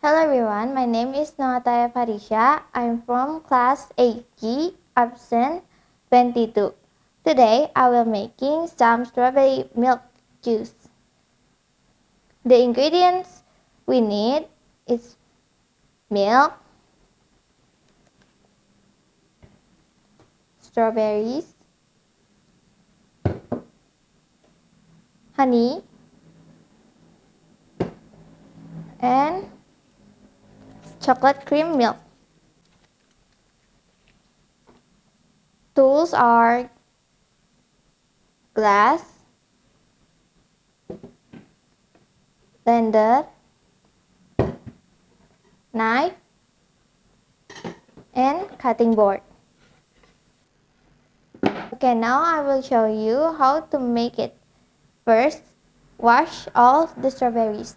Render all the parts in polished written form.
Hello everyone, my name is athaya farisya. I'm from class 8G, absent 22. Today I will making some strawberry milk juice. The ingredients we need is milk, strawberries, honey, and chocolate cream milk. Tools are glass, blender, knife, and cutting board. Okay, now I will show you how to make it. First, wash all the strawberries.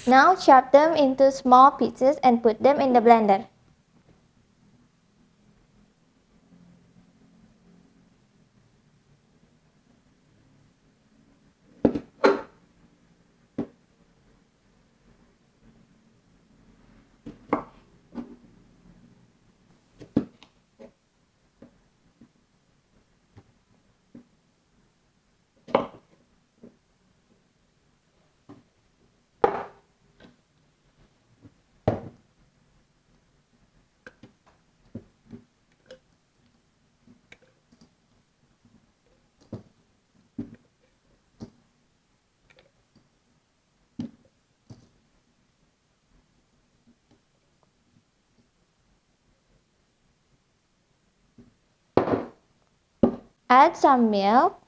Now chop them into small pieces and put them in the blender. Add some milk.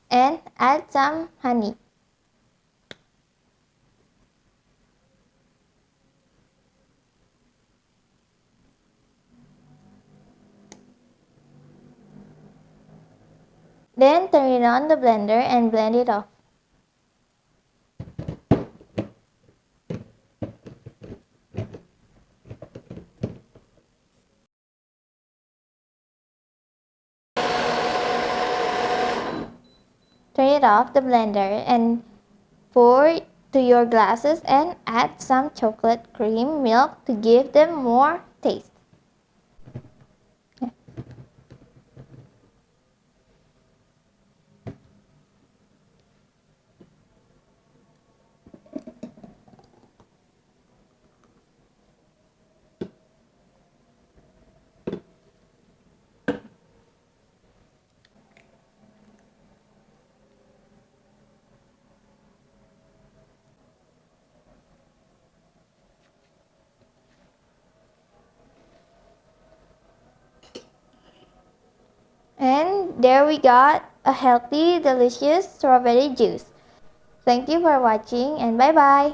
And add some honey. Then turn it on the blender and blend it off. Turn it off the blender and pour to your glasses and add some chocolate cream milk to give them more taste. And there we got a healthy, delicious strawberry juice. Thank you for watching and bye bye.